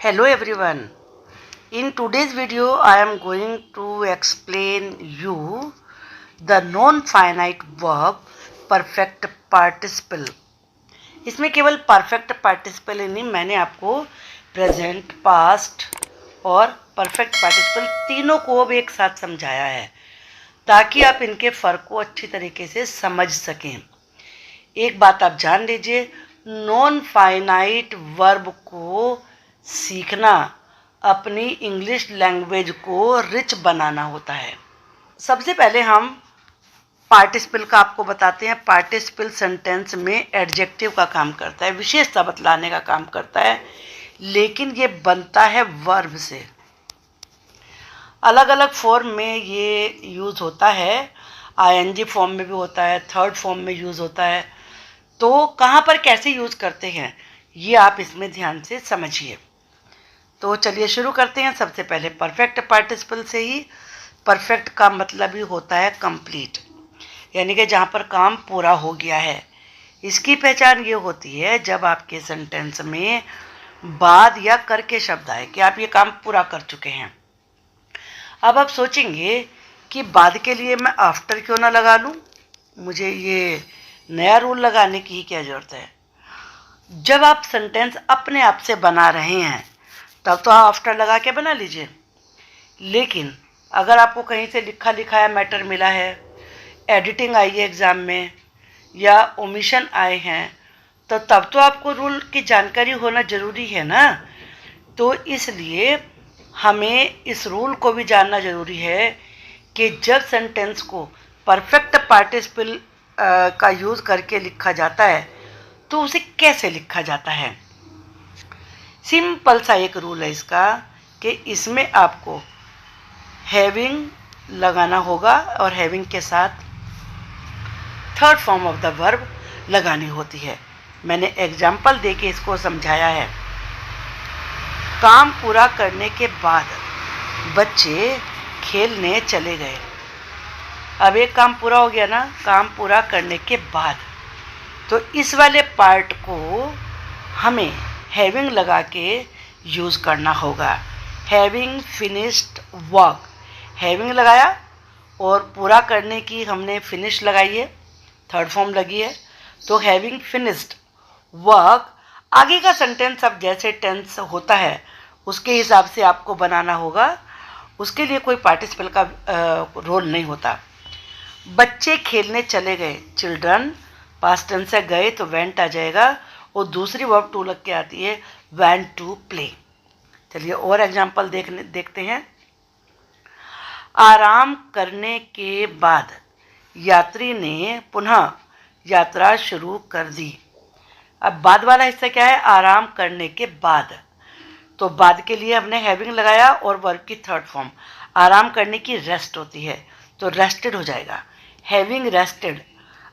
Hello everyone. In today's video I am going to explain you the non-finite verb perfect participle. इसमें केवल perfect participle ही नहीं, मैंने आपको present, past और perfect participle तीनों को अब एक साथ समझाया है ताकि आप इनके फ़र्क को अच्छी तरीके से समझ सकें। एक बात आप जान लीजिए, नॉन फाइनाइट वर्ब को सीखना अपनी इंग्लिश लैंग्वेज को रिच बनाना होता है। सबसे पहले हम पार्टिसिपल का आपको बताते हैं। पार्टिसिपल सेंटेंस में एडजेक्टिव का काम करता है, विशेषता बतलाने का काम करता है, लेकिन ये बनता है वर्ब से। अलग अलग फॉर्म में ये यूज़ होता है, आईएनजी फॉर्म में भी होता है, थर्ड फॉर्म में यूज़ होता है। तो कहाँ पर कैसे यूज़ करते हैं ये आप इसमें ध्यान से समझिए। तो चलिए शुरू करते हैं। सबसे पहले परफेक्ट पार्टिसिपल से ही। परफेक्ट का मतलब ही होता है कंप्लीट, यानी कि जहाँ पर काम पूरा हो गया है। इसकी पहचान ये होती है जब आपके सेंटेंस में बाद या करके शब्द आए कि आप ये काम पूरा कर चुके हैं। अब आप सोचेंगे कि बाद के लिए मैं आफ्टर क्यों ना लगा लूँ, मुझे ये नया रूल लगाने की ही क्या ज़रूरत है। जब आप सेंटेंस अपने आप से बना रहे हैं तब तो आप आफ्टर लगा के बना लीजिए, लेकिन अगर आपको कहीं से लिखा लिखाया मैटर मिला है, एडिटिंग आई है एग्ज़ाम में या ओमिशन आए हैं, तो तब तो आपको रूल की जानकारी होना ज़रूरी है ना। तो इसलिए हमें इस रूल को भी जानना ज़रूरी है कि जब सेंटेंस को परफेक्ट पार्टिसिपल का यूज़ करके लिखा जाता है तो उसे कैसे लिखा जाता है। सिंपल सा एक रूल है इसका कि इसमें आपको हैविंग लगाना होगा और हैविंग के साथ third form of the verb लगानी होती है। मैंने एग्जाम्पल देके इसको समझाया है। काम पूरा करने के बाद बच्चे खेलने चले गए। अब एक काम पूरा हो गया ना, काम पूरा करने के बाद, तो इस वाले पार्ट को हमें हैविंग लगा के यूज़ करना होगा। हैविंग फिनिश्ड वर्क, हैविंग लगाया और पूरा करने की हमने फिनिश लगाई है, थर्ड फॉर्म लगी है, तो हैविंग फिनिश्ड वर्क। आगे का सेंटेंस अब जैसे टेंस होता है उसके हिसाब से आपको बनाना होगा, उसके लिए कोई पार्टिसिपल का रोल नहीं होता। बच्चे खेलने चले गए, चिल्ड्रन पास्ट टेंस से गए तो वेंट आ जाएगा और दूसरी वर्ब टू लग के आती है, वेंट टू प्ले। चलिए और एग्जांपल देखते हैं। आराम करने के बाद यात्री ने पुनः यात्रा शुरू कर दी। अब बाद वाला हिस्सा क्या है, आराम करने के बाद, तो बाद के लिए हमने हैविंग लगाया और वर्ब की थर्ड फॉर्म। आराम करने की रेस्ट होती है तो रेस्टेड हो जाएगा, हैविंग रेस्टेड।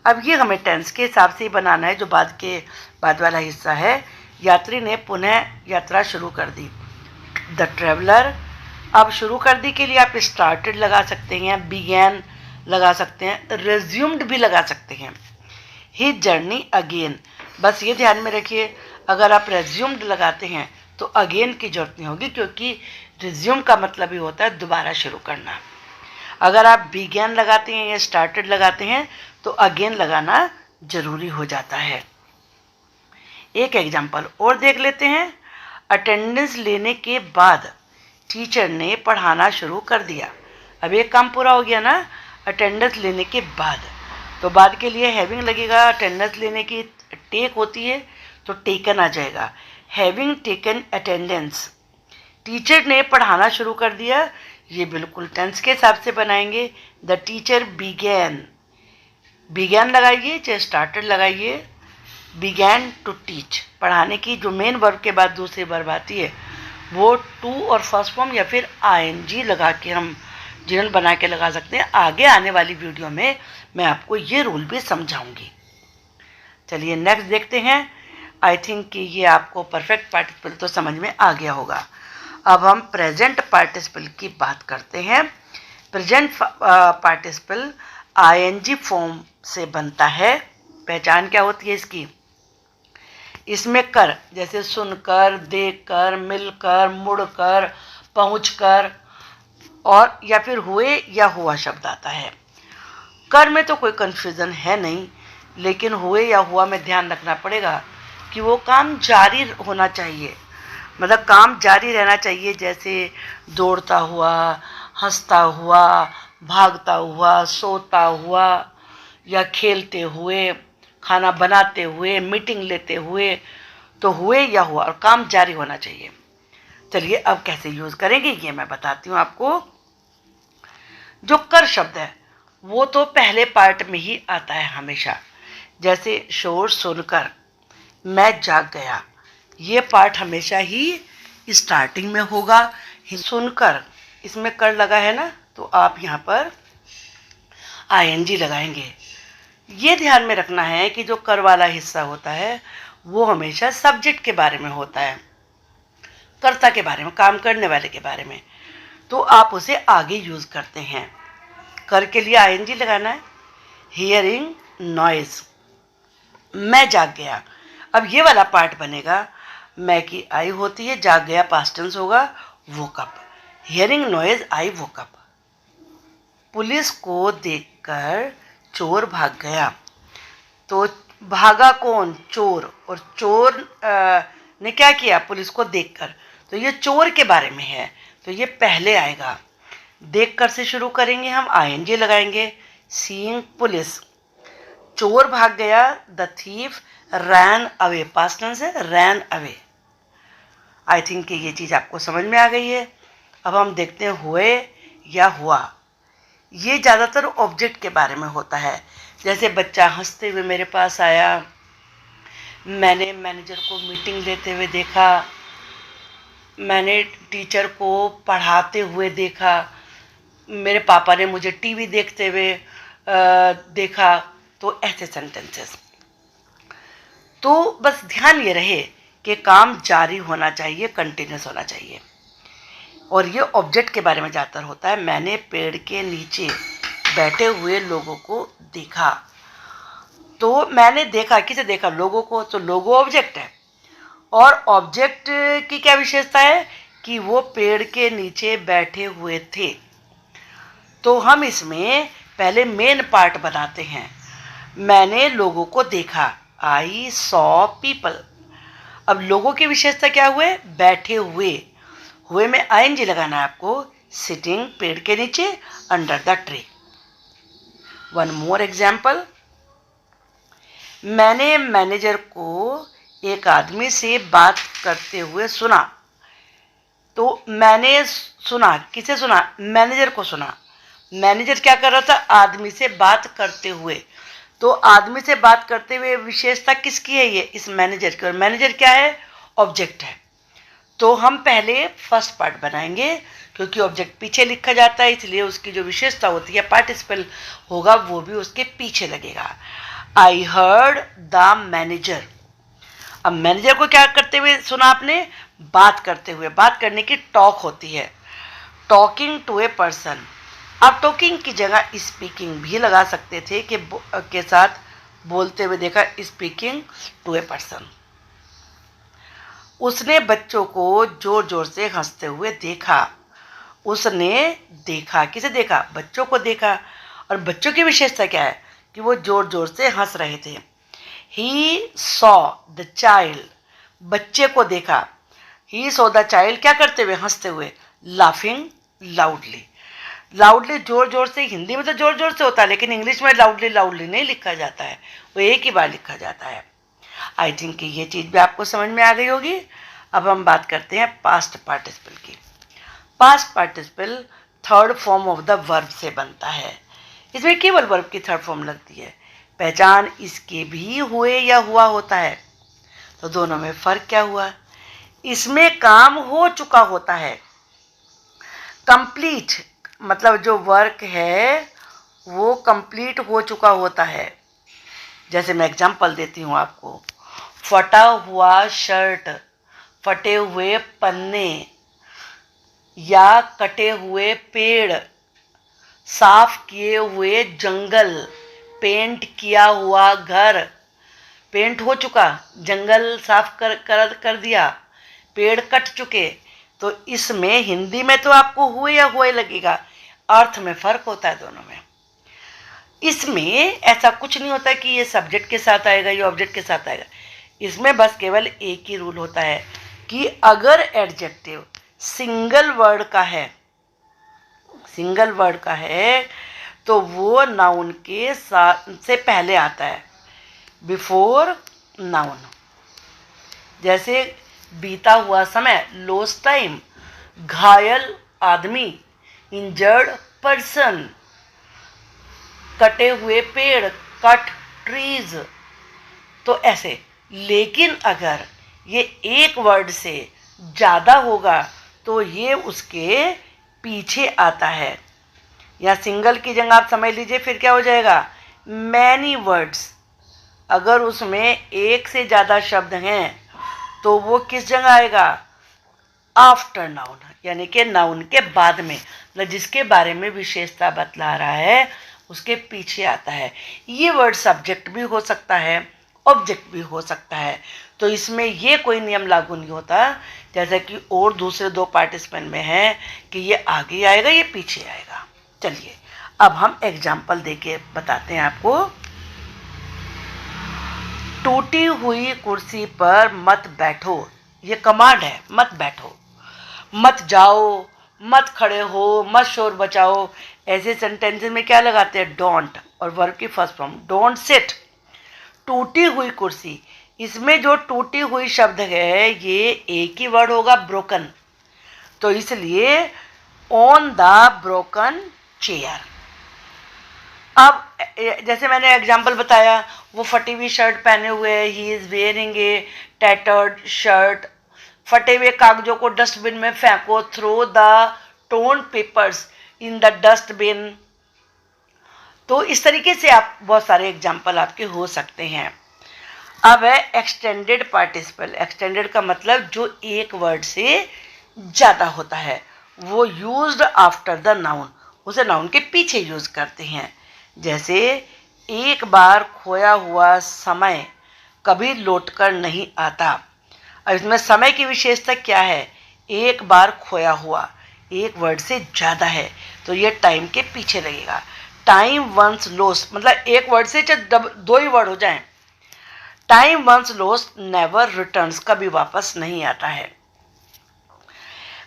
अब ये हमें टेंस के हिसाब से ही बनाना है जो बाद वाला हिस्सा है। यात्री ने पुनः यात्रा शुरू कर दी, द ट्रेवलर। अब शुरू कर दी के लिए आप स्टार्टेड लगा सकते हैं, बिगैन लगा सकते हैं, रेज्यूम्ड भी लगा सकते हैं। हिज जर्नी अगेन, बस ये ध्यान में रखिए, अगर आप रेज्यूम्ड लगाते हैं तो अगेन की जरूरत नहीं होगी, क्योंकि रिज्यूम का मतलब ही होता है दोबारा शुरू करना। अगर आप बिगैन लगाते हैं या स्टार्टेड लगाते हैं तो अगेन लगाना जरूरी हो जाता है। एक एग्जाम्पल और देख लेते हैं। अटेंडेंस लेने के बाद टीचर ने पढ़ाना शुरू कर दिया। अब एक काम पूरा हो गया ना, अटेंडेंस लेने के बाद, तो बाद के लिए हैविंग लगेगा। अटेंडेंस लेने की टेक होती है तो टेकन आ जाएगा, हैविंग टेकन अटेंडेंस। टीचर ने पढ़ाना शुरू कर दिया, ये बिल्कुल टेंस के हिसाब से बनाएंगे, द टीचर बिगैन। बिगैन लगाइए चाहे स्टार्टेड लगाइए, बिगैन टू टीच। पढ़ाने की जो मेन वर्ब के बाद दूसरी वर्ब आती है वो टू और फर्स्ट फॉर्म या फिर आईएनजी लगा के हम जिरन बना के लगा सकते हैं। आगे आने वाली वीडियो में मैं आपको ये रूल भी समझाऊंगी। चलिए नेक्स्ट देखते हैं। आई थिंक कि ये आपको परफेक्ट पार्टिसिपल तो समझ में आ गया होगा। अब हम प्रेजेंट पार्टिसिपल की बात करते हैं। प्रेजेंट पार्टिसिपल आईएनजी फॉर्म से बनता है। पहचान क्या होती है इसकी, इसमें कर जैसे सुनकर, देखकर, मिलकर, मुड़कर, पहुंचकर और या फिर हुए या हुआ शब्द आता है। कर में तो कोई कन्फ्यूज़न है नहीं, लेकिन हुए या हुआ में ध्यान रखना पड़ेगा कि वो काम जारी होना चाहिए, मतलब काम जारी रहना चाहिए। जैसे दौड़ता हुआ, हंसता हुआ, भागता हुआ, सोता हुआ या खेलते हुए, खाना बनाते हुए, मीटिंग लेते हुए, तो हुए या हुआ और काम जारी होना चाहिए। चलिए अब कैसे यूज़ करेंगे ये मैं बताती हूँ आपको। जो कर शब्द है वो तो पहले पार्ट में ही आता है हमेशा। जैसे शोर सुनकर मैं जाग गया, ये पार्ट हमेशा ही स्टार्टिंग में होगा। सुनकर इसमें कर लगा है ना, तो आप यहाँ पर आईएनजी लगाएंगे। ये ध्यान में रखना है कि जो कर वाला हिस्सा होता है वो हमेशा सब्जेक्ट के बारे में होता है, कर्ता के बारे में, काम करने वाले के बारे में, तो आप उसे आगे यूज़ करते हैं। कर के लिए आईएनजी लगाना है। हियरिंग नॉइज, मैं जाग गया, अब ये वाला पार्ट बनेगा। मैं की आई होती है, जाग गया पास्ट टेंस होगा, woke up. Hearing noise I woke up. Police को देखकर चोर भाग गया, तो भागा कौन? चोर। और चोर ने क्या किया? पुलिस को देखकर, तो ये चोर के बारे में है, तो ये पहले आएगा। देखकर से शुरू करेंगे हम, आईएनजी लगाएंगे। सीइंग पुलिस, चोर भाग गया, the thief ran away, past tense है, रैन अवे। आई थिंक कि ये चीज़ आपको समझ में आ गई है। अब हम देखते हैं हुए या हुआ। ये ज़्यादातर ऑब्जेक्ट के बारे में होता है। जैसे बच्चा हंसते हुए मेरे पास आया, मैंने मैनेजर को मीटिंग लेते हुए देखा, मैंने टीचर को पढ़ाते हुए देखा, मेरे पापा ने मुझे टीवी देखते हुए देखा। तो ऐसे सेंटेंसेस। तो बस ध्यान ये रहे कि काम जारी होना चाहिए, कंटिन्यूस होना चाहिए। और ये ऑब्जेक्ट के बारे में ज़्यादातर होता है। मैंने पेड़ के नीचे बैठे हुए लोगों को देखा, तो मैंने देखा, किसे देखा? लोगों को। तो लोगो ऑब्जेक्ट है, और ऑब्जेक्ट की क्या विशेषता है कि वो पेड़ के नीचे बैठे हुए थे। तो हम इसमें पहले मेन पार्ट बनाते हैं। मैंने लोगों को देखा, आई सॉ पीपल। अब लोगों की विशेषता क्या हुए? बैठे हुए। हुए में आईएनजी लगाना है आपको। सिटिंग, पेड़ के नीचे, under the tree. One more example, मैंने मैनेजर को एक आदमी से बात करते हुए सुना। तो मैंने सुना, किसे सुना? मैनेजर को सुना। मैनेजर क्या कर रहा था? आदमी से बात करते हुए। तो आदमी से बात करते हुए विशेषता किसकी है? ये इस मैनेजर की। और मैनेजर क्या है? ऑब्जेक्ट है। तो हम पहले फर्स्ट पार्ट बनाएंगे, क्योंकि ऑब्जेक्ट पीछे लिखा जाता है, इसलिए उसकी जो विशेषता होती है, पार्टिसिपल होगा, वो भी उसके पीछे लगेगा। I heard the manager. अब मैनेजर को क्या करते हुए सुना आपने? बात करते हुए। बात करने की टॉक होती है, टॉकिंग टू ए पर्सन। अब टॉकिंग की जगह स्पीकिंग भी लगा सकते थे कि के साथ बोलते हुए देखा, स्पीकिंग टू ए पर्सन। उसने बच्चों को जोर जोर से हंसते हुए देखा। उसने देखा, किसे देखा? बच्चों को देखा। और बच्चों की विशेषता क्या है कि वो जोर जोर से हंस रहे थे। ही सॉ द चाइल्ड, बच्चे को देखा। ही सॉ द चाइल्ड क्या करते हुए? हंसते हुए, लाफिंग लाउडली। लाउडली जोर जोर से, हिंदी में तो जोर जोर से होता है, लेकिन इंग्लिश में लाउडली लाउडली नहीं लिखा जाता है, वो एक ही बार लिखा जाता है। आई थिंक कि ये चीज़ भी आपको समझ में आ गई होगी। अब हम बात करते हैं पास्ट पार्टिसिपल की। Past participle third form of the verb से बनता है। इसमें केवल वर्ब की थर्ड फॉर्म लगती है। पहचान इसके भी हुए या हुआ होता है। तो दोनों में फ़र्क क्या हुआ? इसमें काम हो चुका होता है। कंप्लीट मतलब जो वर्क है वो कंप्लीट हो चुका होता है। जैसे मैं एग्जांपल देती हूँ आपको। फटा हुआ शर्ट, फटे हुए पन्ने या कटे हुए पेड़, साफ किए हुए जंगल, पेंट किया हुआ घर, पेंट हो चुका, जंगल साफ कर दिया, पेड़ कट चुके, तो इसमें हिंदी में तो आपको हुए या हुए लगेगा, अर्थ में फर्क होता है दोनों में। इसमें ऐसा कुछ नहीं होता कि ये सब्जेक्ट के साथ आएगा, ये ऑब्जेक्ट के साथ आएगा। इसमें बस केवल एक ही रूल होता है कि अगर एडजेक्टिव सिंगल वर्ड का है तो वो नाउन के साथ से पहले आता है, बिफोर नाउन। जैसे बीता हुआ समय, लॉस्ट टाइम, घायल आदमी, इंजर्ड पर्सन, कटे हुए पेड़, कट ट्रीज, तो ऐसे। लेकिन अगर ये एक वर्ड से ज़्यादा होगा तो ये उसके पीछे आता है। या सिंगल की जगह आप समझ लीजिए, फिर क्या हो जाएगा, मैनी वर्ड्स। अगर उसमें एक से ज़्यादा शब्द हैं तो वो किस जगह आएगा, आफ्टर नाउन, यानी कि नाउन के बाद में, मतलब जिसके बारे में विशेषता बतला रहा है उसके पीछे आता है। ये वर्ड सब्जेक्ट भी हो सकता है, ऑब्जेक्ट भी हो सकता है। तो इसमें ये कोई नियम लागू नहीं होता जैसा कि और दूसरे दो पार्टिसिपेंट में है कि ये आगे आएगा, ये पीछे आएगा। चलिए अब हम एग्जाम्पल देके बताते हैं आपको। टूटी हुई कुर्सी पर मत बैठो, ये कमांड है, मत बैठो। मत जाओ, मत खड़े हो, मत शोर बचाओ, ऐसे सेंटेंसेस में क्या लगाते हैं, डोंट, और वर्ब की फर्स्ट फॉर्म, डोंट सिट। टूटी हुई कुर्सी, इसमें जो टूटी हुई शब्द है ये एक ही वर्ड होगा, ब्रोकन, तो इसलिए ऑन द ब्रोकन चेयर। अब जैसे मैंने एग्जाम्पल बताया, वो फटी हुई शर्ट पहने हुए है, he is wearing a tattered shirt. फटे हुए कागजों को डस्टबिन में फेंको, throw the torn papers in the dustbin. तो इस तरीके से आप बहुत सारे एग्जाम्पल आपके हो सकते हैं। अब है एक्सटेंडेड पार्टिसिपल। एक्सटेंडेड का मतलब जो एक वर्ड से ज़्यादा होता है, वो यूज्ड आफ्टर द नाउन, उसे नाउन के पीछे यूज करते हैं। जैसे एक बार खोया हुआ समय कभी लौटकर नहीं आता। अब इसमें समय की विशेषता क्या है, एक बार खोया हुआ, एक वर्ड से ज़्यादा है तो ये टाइम के पीछे लगेगा। टाइम वंस लॉस्ट, मतलब एक वर्ड से चाहे दो ही वर्ड हो जाएं, time once lost never returns, कभी वापस नहीं आता है।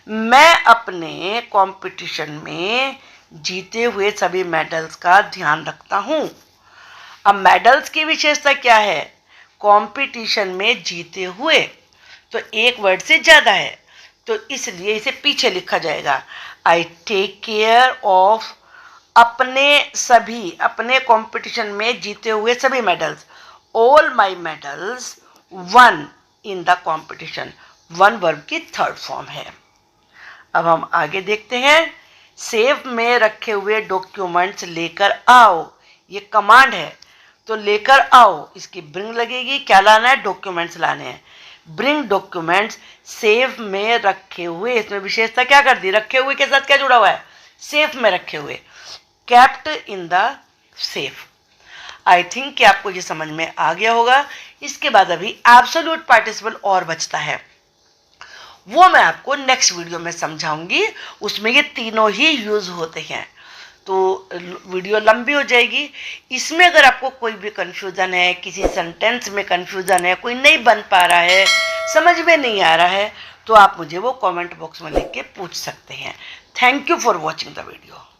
मैं अपने कंपटीशन में जीते हुए सभी मेडल्स का ध्यान रखता हूँ। अब मेडल्स की विशेषता क्या है, कंपटीशन में जीते हुए, तो एक वर्ड से ज़्यादा है तो इसलिए इसे पीछे लिखा जाएगा। आई टेक केयर ऑफ अपने कंपटीशन में जीते हुए सभी medals, all my medals one in the competition, one verb की थर्ड फॉर्म है। अब हम आगे देखते हैं। सेफ में रखे हुए डॉक्यूमेंट्स लेकर आओ, ये कमांड है, तो लेकर आओ, इसकी ब्रिंग लगेगी, क्या लाना है, डॉक्यूमेंट्स लाने हैं। ब्रिंग डॉक्यूमेंट्स सेफ में रखे हुए, इसमें विशेषता क्या कर दी, रखे हुए के साथ क्या जुड़ा हुआ है, सेफ में रखे हुए, kept in the safe. I think कि आपको ये समझ में आ गया होगा। इसके बाद अभी एब्सोल्यूट पार्टिसिपल और बचता है, वो मैं आपको नेक्स्ट वीडियो में समझाऊंगी। उसमें ये तीनों ही यूज होते हैं, तो वीडियो लंबी हो जाएगी। इसमें अगर आपको कोई भी कंफ्यूजन है, किसी सेंटेंस में कंफ्यूजन है, कोई नहीं बन पा रहा है, समझ में नहीं आ रहा है, तो आप मुझे वो कमेंट बॉक्स में लिख के पूछ सकते हैं। Thank you for watching the video.